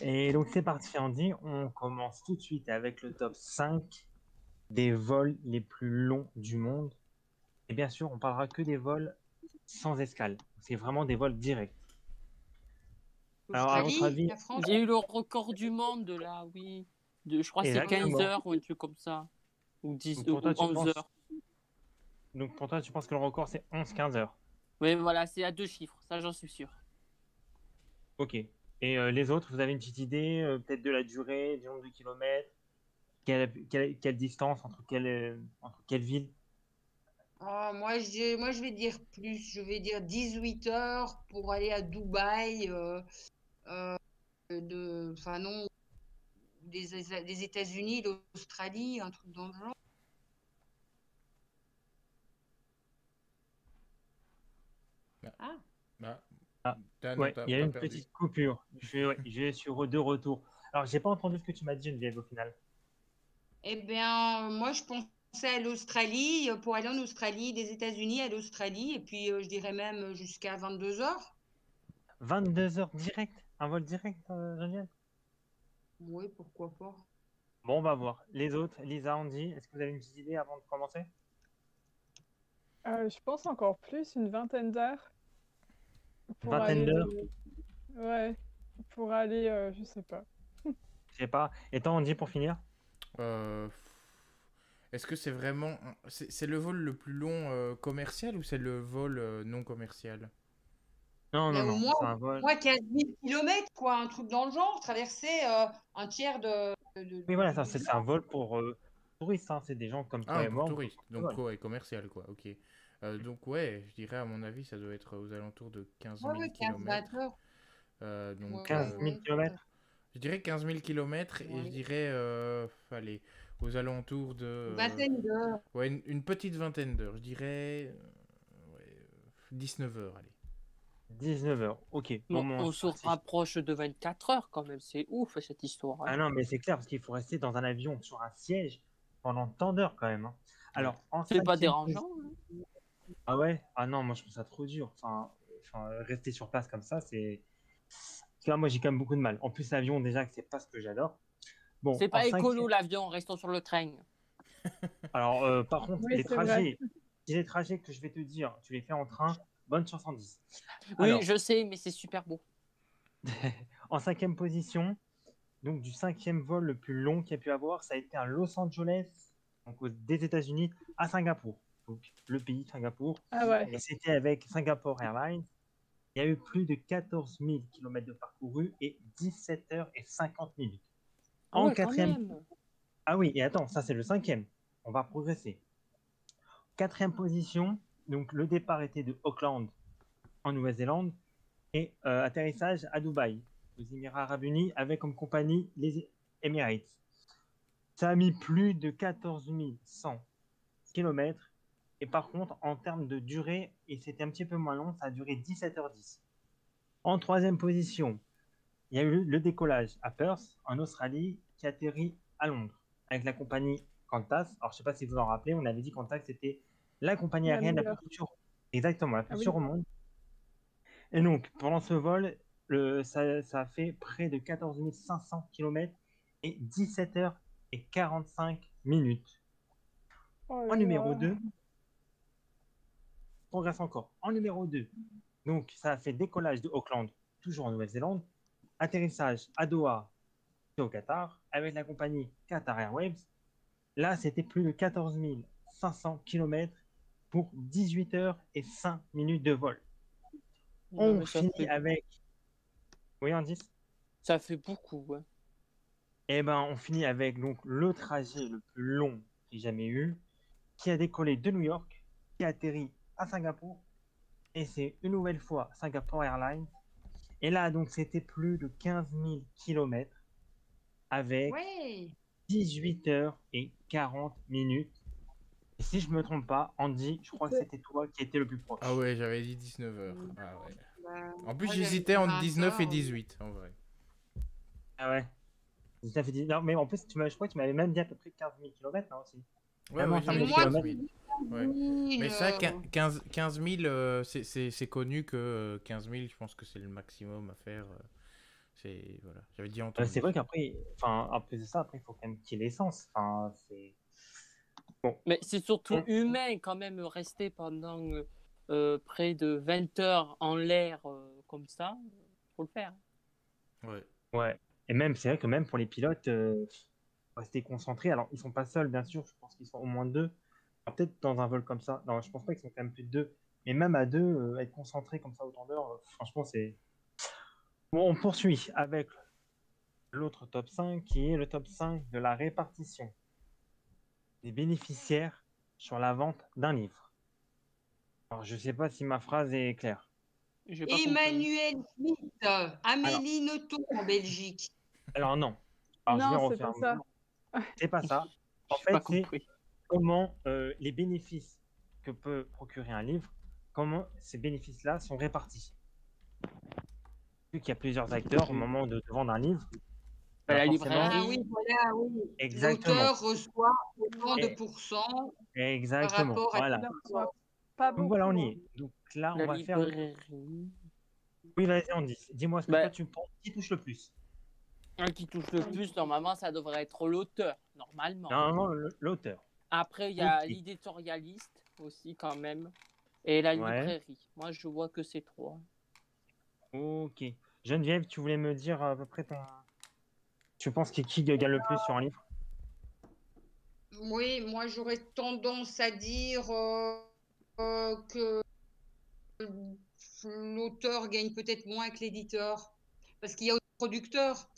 Et donc c'est parti, Andy. On commence tout de suite avec le top 5 des vols les plus longs du monde. Et bien sûr, on parlera que des vols sans escale. C'est vraiment des vols directs. Alors, à votre L'Australie, avis, la France. Il y a eu le record du monde là, oui. Je crois que c'est 15 exactement. heures ou un truc comme ça. Ou 10 Donc pour toi, ou tu 11 penses, heures. donc pour toi, tu penses que le record c'est 11-15 heures. Oui, voilà, c'est à deux chiffres, ça j'en suis sûr. Ok. Et les autres, vous avez une petite idée, peut-être de la durée, du nombre de kilomètres, quelle distance entre quelle ville? Ah, moi, je vais dire plus. Je vais dire 18 heures pour aller à Dubaï, enfin non, des États-Unis, l'Australie, un truc dans le genre. Ah, Ah, ah, Ah, non, ouais, il y a t'as une perdu. petite coupure. Je suis de retour. Alors, j'ai pas entendu ce que tu m'as dit, Geneviève, au final. eh bien, moi, je pensais à l'Australie, pour aller en Australie, des États-Unis à l'Australie, et puis je dirais même jusqu'à 22 heures. 22 heures direct, un vol direct, Geneviève? Oui, pourquoi pas. Bon, on va voir. Les autres, Lisa, Andy, est-ce que vous avez une petite idée avant de commencer? Je pense encore plus, une vingtaine d'heures Une pour vingtaine aller d'heures, de... Ouais, pour aller, je sais pas. je sais pas. Et toi, Andy, pour finir? Euh, Est-ce que c'est vraiment... C'est le vol le plus long commercial ou c'est le vol non commercial? Non, Mais non, au non, moins, c'est un vol. 15 000 kilomètres, quoi, un truc dans le genre, traverser un tiers Oui, voilà, ça, du c'est un globe. vol pour touristes, hein. C'est des gens comme toi Ah, et pour moi, on peut touriste. prendre ce Donc, vol. ouais, commercial, quoi, ok. Donc, ouais, je dirais, à mon avis, ça doit être aux alentours de 15 Ouais, 000 ouais, 15-20 kilomètres. heures. Donc, Ouais, 15 000 ouais, kilomètres? je dirais 15 000 kilomètres et je ouais. dirais, allez, aux alentours de... Une vingtaine d'heures. ouais, une petite vingtaine d'heures. Je dirais, ouais, 19 heures, allez. 19 heures. Ok, bon, Bon, bon, on c'est se parti. rapproche de 24 heures quand même, c'est ouf cette histoire, hein. Ah non, mais c'est clair, parce qu'il faut rester dans un avion sur un siège pendant tant d'heures quand même, hein. Ouais. Alors, en C'est pas cinquième position. dérangeant, hein. Ah ouais? Ah non, moi je trouve ça trop dur. Rester sur place comme ça, c'est. Parce que là, moi j'ai quand même beaucoup de mal. En plus, l'avion, déjà, que c'est pas ce que j'adore. Bon, C'est en pas écolo cinquième. l'avion, restons sur le train. Alors, par contre, Oui, c'est vrai. les trajets que je vais te dire, tu les fais en train, bonne chance en 10. Oui, Alors, je sais, mais c'est super beau. en cinquième position, donc du cinquième vol le plus long qu'il y a pu avoir, ça a été à Los Angeles, donc des États-Unis, à Singapour. Donc, le pays, Singapour. Ah ouais. Et c'était avec Singapore Airlines. Il y a eu plus de 14 000 km de parcouru et 17 heures et 50 minutes. Ah En ouais, quand quatrième. même. Ah oui, et attends, ça c'est le cinquième. On va progresser. Quatrième position, donc le départ était de Auckland en Nouvelle-Zélande et atterrissage à Dubaï, aux Émirats Arabes Unis, avec comme compagnie les Emirates. Ça a mis plus de 14 100 km. Et par contre, en termes de durée, et c'était un petit peu moins long, ça a duré 17h10. En troisième position, il y a eu le décollage à Perth, en Australie, qui atterrit à Londres, avec la compagnie Qantas. Alors, je ne sais pas si vous en rappelez, on avait dit Qantas, c'était la compagnie La aérienne la plus meilleure. chère. Exactement, la Ah plus chère oui. au monde. Et donc, pendant ce vol, ça a fait près de 14 500 km et 17 heures et 45 minutes. Oh En là numéro là. 2, progresse encore. En numéro 2, donc ça a fait décollage de Auckland, toujours en Nouvelle-Zélande, atterrissage à Doha, au Qatar, avec la compagnie Qatar Airways. Là, c'était plus de 14 500 km pour 18 heures et 5 minutes de vol. Non, On mais finit avec. Oui, Indice. ça fait beaucoup, ouais. Eh ben, on finit avec donc le trajet le plus long que j'ai jamais eu, qui a décollé de New York, qui a atterri à Singapour, et c'est une nouvelle fois Singapore Airlines. Et là, donc, c'était plus de 15 000 km avec Ouais. 18 heures et 40 minutes. Et si je me trompe pas, Andy, je crois que C'est- c'était toi qui étais le plus Ah proche. ouais, j'avais dit 19 heures. Ah ouais. Bah, En plus, moi, j'avais j'hésitais dit entre 20 19 et heures. 18, en vrai. Ah ouais. Ça fait non, mais en plus, je crois que tu m'avais même dit à peu près 15 000 km, non, aussi. Ouais, Même en ouais, termes Mais j'avais de dit moi, 15 kilomètres. 000. Ouais. 10 Mais 000, ça, 15 000, c'est connu que 15 000, je pense que c'est le maximum à faire. Voilà, j'avais dit entendu. C'est vrai qu'après, enfin, après de ça, après, il faut quand même qu'il y ait l'essence. Enfin, c'est... Bon. Mais c'est surtout humain quand même rester pendant près de 20 heures en l'air comme ça. Faut le faire. Ouais. Ouais. Et même, c'est vrai que même pour les pilotes, rester concentrés. Alors, ils sont pas seuls, bien sûr. Je pense qu'ils sont au moins deux. Alors, peut-être dans un vol comme ça. Non, je pense pas qu'ils sont quand même plus de deux. Mais même à deux, être concentré comme ça autant d'heures, franchement, c'est... Bon, on poursuit avec l'autre top 5 qui est le top 5 de la répartition des bénéficiaires sur la vente d'un livre. Alors, je sais pas si ma phrase est claire. J'ai pas compris. Emmanuel Schmitt, Amélie Nothomb en Belgique. Alors non. Alors, je vais Non, c'est refaire. pas ça. C'est pas ça. En J'ai pas fait, c'est compris. comment les bénéfices que peut procurer un livre, comment ces bénéfices-là sont répartis. Vu qu'il y a plusieurs acteurs au moment de vendre un livre, Bah, la forcément... librairie. Ah oui, voilà, oui. Exactement. L'auteur reçoit autant de Et- pourcents par Exactement. rapport à... Voilà. Il en reçoit pas Donc voilà, on beaucoup. y est. Donc là, on La va faire... librairie. Oui, vas-y, on dit. Dis-moi ce que Bah, toi tu penses qui touche le plus. un qui touche le plus, normalement, ça devrait être l'auteur, normalement. Normalement, l'auteur. Après, il y a Ok. l'éditorialiste aussi, quand même. Et la Ouais. librairie. Moi, je vois que c'est trois. Ok. Geneviève, tu voulais me dire à peu près ton... Tu penses qui gagne le plus sur un livre? Oui, moi j'aurais tendance à dire que l'auteur gagne peut-être moins que l'éditeur, parce qu'il y a aussi le producteur.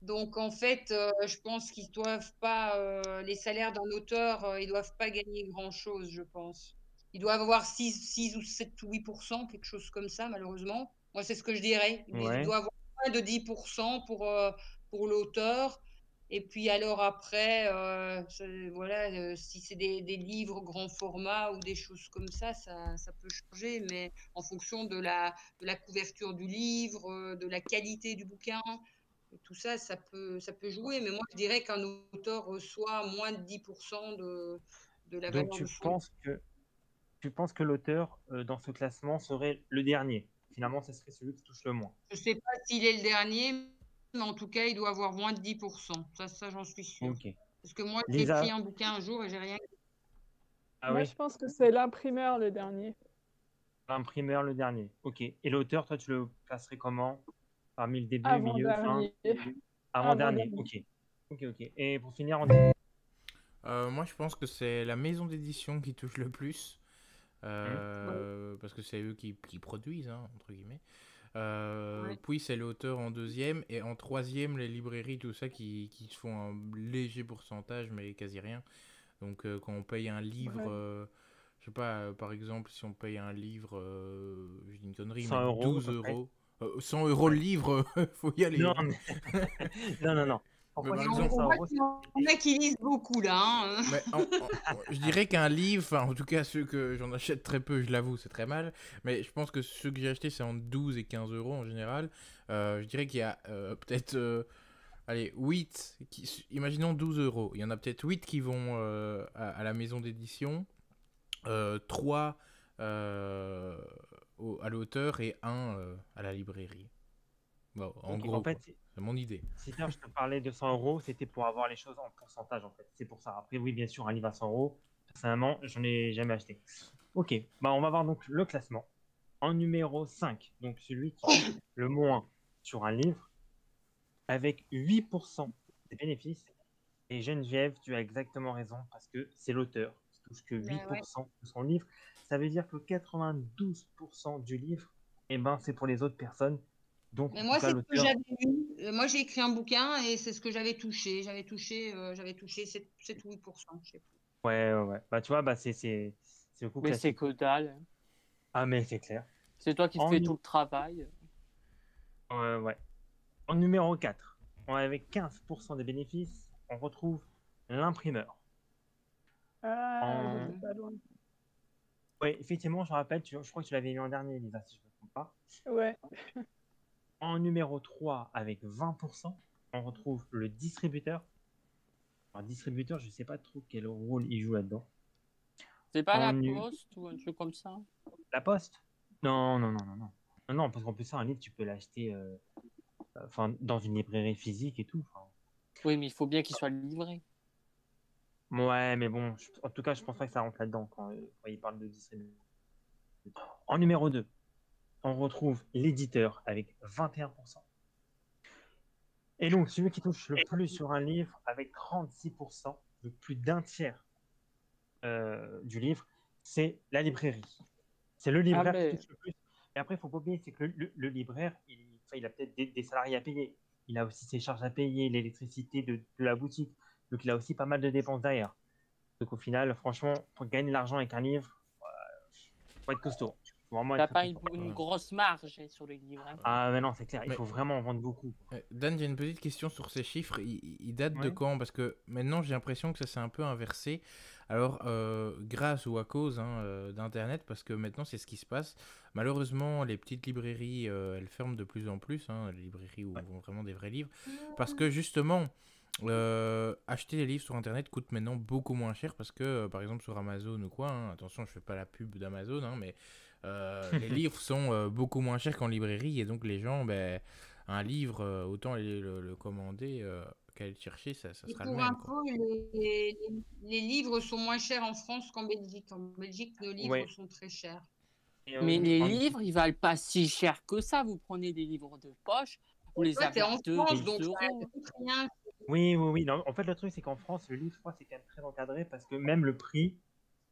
Donc en fait, je pense qu'ils doivent pas, les salaires d'un auteur, ils doivent pas gagner grand-chose, je pense. Ils doivent avoir 6 ou 7 ou 8%, quelque chose comme ça, malheureusement. Moi, c'est ce que je dirais. Mais il Ouais. doit avoir moins de 10% pour l'auteur. Et puis alors après, voilà, si c'est des livres grand format ou des choses comme ça peut changer, mais en fonction de la couverture du livre, de la qualité du bouquin, et tout ça, ça peut jouer. Mais moi, je dirais qu'un auteur reçoit moins de 10% de la Donc valeur de son livre. tu penses que l'auteur dans ce classement serait le dernier. Finalement, ce serait celui qui touche le moins. Je ne sais pas s'il est le dernier, mais en tout cas, il doit avoir moins de 10%. Ça j'en suis sûre. Ok. Parce que moi, j'ai Lisa, écrit un bouquin un jour et j'ai rien. ah Moi, oui, je pense que c'est l'imprimeur le dernier. l'imprimeur le dernier. Ok. Et l'auteur, toi, tu le classerais comment? Parmi le début, milieu, fin? Avant-dernier. Avant-dernier. Avant-dernier. Ok. Ok. Et pour finir, on dit... Moi, je pense que c'est la maison d'édition qui touche le plus. Parce que c'est eux qui produisent, hein, entre guillemets. Ouais. Puis c'est l'auteur en deuxième. Et en troisième, les librairies, tout ça, qui se font un léger pourcentage, mais quasi rien. Donc, quand on paye un livre, Ouais. je sais pas, par exemple, si on paye un livre, je dis une connerie, 100 mais euros, 12 à peu près. euros. 100 euros le livre, faut y aller. Non, Hein. mais... non. Pourquoi par tu exemple- dis 100 On voit euros? qu'il y en a qui lisent beaucoup là. Hein. Mais je dirais qu'un livre, enfin en tout cas ceux que j'en achète très peu, je l'avoue, c'est très mal. Mais je pense que ceux que j'ai achetés, c'est entre 12 et 15 euros en général. Je dirais qu'il y a peut-être, allez, 8, imaginons 12 euros. Il y en a peut-être 8 qui vont à la maison d'édition, 3 à l'auteur et 1 à la librairie. Bon, en Ok, gros, en fait, quoi. C'est mon idée. si je te parlais de 100 euros, c'était pour avoir les choses en pourcentage, en fait. C'est pour ça. Après, oui, bien sûr, un livre à 100 euros, personnellement, j'en ai jamais acheté. Ok, bah, on va voir donc le classement. En numéro 5, donc celui qui touche le moins sur un livre, avec 8% des bénéfices. Et Geneviève, tu as exactement raison, parce que c'est l'auteur qui touche que Ben ouais. 8% de son livre. Ça veut dire que 92% du livre, eh ben, c'est pour les autres personnes. Donc, Mais en moi, tout cas, c'est ce que l'auteur... j'avais eu. Moi, j'ai écrit un bouquin et c'est ce que j'avais touché. J'avais touché 7 ou 8%, je sais plus. Ouais. Bah, tu vois, bah, c'est le coup Mais c'est classique. que dalle. Ah, mais c'est clair. C'est toi qui En, fais nu- tout le travail. ouais. En numéro 4, avec 15% des bénéfices, on retrouve l'imprimeur. Ah, En... j'étais pas loin. Ouais, effectivement, je rappelle, je crois que tu l'avais mis en dernier, Lisa, si je ne me trompe pas. Ouais. En numéro 3, avec 20%, on retrouve le distributeur. Alors, distributeur, je ne sais pas trop quel rôle il joue là-dedans. C'est pas la Nu- poste ou un truc comme ça? La poste? Non. Non, parce qu'en plus, ça, un livre, tu peux l'acheter enfin, dans une librairie physique et tout. Enfin. Oui, mais il faut bien qu'il soit livré. Ouais, mais bon, en tout cas, je pense pas que ça rentre là-dedans quand il parle de distribution. En numéro 2, on retrouve l'éditeur avec 21%. Et donc, celui qui touche le plus sur un livre avec 36%, le plus d'un tiers du livre, c'est la librairie. C'est le libraire qui touche le plus. Et après, il ne faut pas oublier, c'est que le libraire, il a peut-être des salariés à payer. Il a aussi ses charges à payer, l'électricité de la boutique. Donc, il a aussi pas mal de dépenses derrière. Donc, au final, franchement, pour gagner de l'argent avec un livre, il faut être costaud. T'as pas une grosse marge sur les livres. Hein. Ah, mais non, c'est clair. Il faut vraiment en vendre beaucoup. Dan, j'ai une petite question sur ces chiffres. Ils datent de quand? Parce que maintenant, j'ai l'impression que ça s'est un peu inversé. Alors, grâce ou à cause d'Internet, parce que maintenant, c'est ce qui se passe. Malheureusement, les petites librairies, elles ferment de plus en plus. Les librairies où vont vraiment des vrais livres. Parce que justement, acheter des livres sur Internet coûte maintenant beaucoup moins cher. Parce que, par exemple, sur Amazon ou quoi, attention, je fais pas la pub d'Amazon, mais les livres sont beaucoup moins chers qu'en librairie. Et donc, les gens, un livre, autant le commander qu'aller le chercher, ça sera le même. Pour info, les livres sont moins chers en France qu'en Belgique. En Belgique, nos livres sont très chers. Mais les livres, ils valent pas si cher que ça. Vous prenez des livres de poche, vous les avez à 2 euros. Oui. Non, en fait, le truc, c'est qu'en France, le livre, je crois, c'est quand même très encadré parce que même le prix,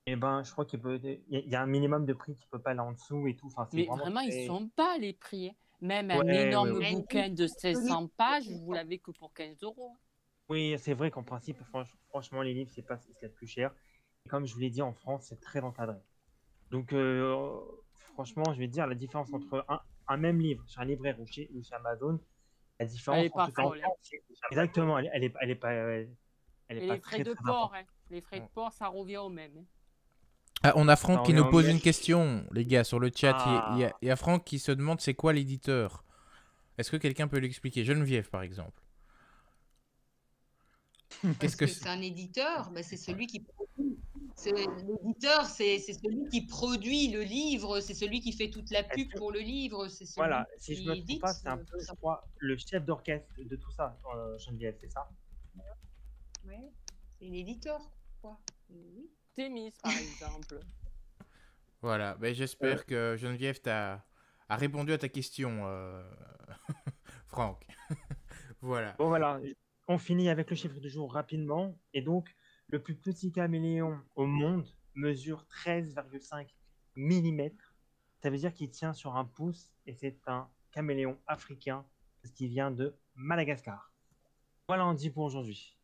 je crois qu'il y a un minimum de prix qui peut pas aller en dessous et tout. Enfin, mais vraiment, ils sont bas les prix. Même un énorme bouquin de 1600 pages, vous l'avez que pour 15 euros. Oui, c'est vrai qu'en principe, franchement, les livres, c'est pas ce qu'il y a de plus cher. Et comme je vous l'ai dit, en France, c'est très encadré. Donc, franchement, je vais dire la différence entre un même livre chez un libraire ou chez Amazon, la différence. Elle est pas folle. Exactement, elle est pas. Et les frais de port, les frais de port, ça revient au même. Ah, on a Franck qui nous pose une question, les gars, sur le chat. Il y a Franck qui se demande c'est quoi l'éditeur. Est-ce que quelqu'un peut l'expliquer? Geneviève, par exemple. Qu'est-ce que c'est? Un éditeur, c'est celui qui produit. L'éditeur, c'est celui qui produit le livre, c'est celui qui fait toute la pub pour le livre. Voilà, si je ne me trompe pas, c'est un peu, je crois, le chef d'orchestre de tout ça, Geneviève, c'est ça? Oui, c'est l'éditeur, quoi. Oui. Thémis, par exemple. Voilà, j'espère que Geneviève a répondu à ta question, Franck. Voilà. Bon, voilà, on finit avec le chiffre du jour rapidement. Et donc, le plus petit caméléon au monde mesure 13,5 mm. Ça veut dire qu'il tient sur un pouce et c'est un caméléon africain qui vient de Madagascar. Voilà, on dit pour aujourd'hui.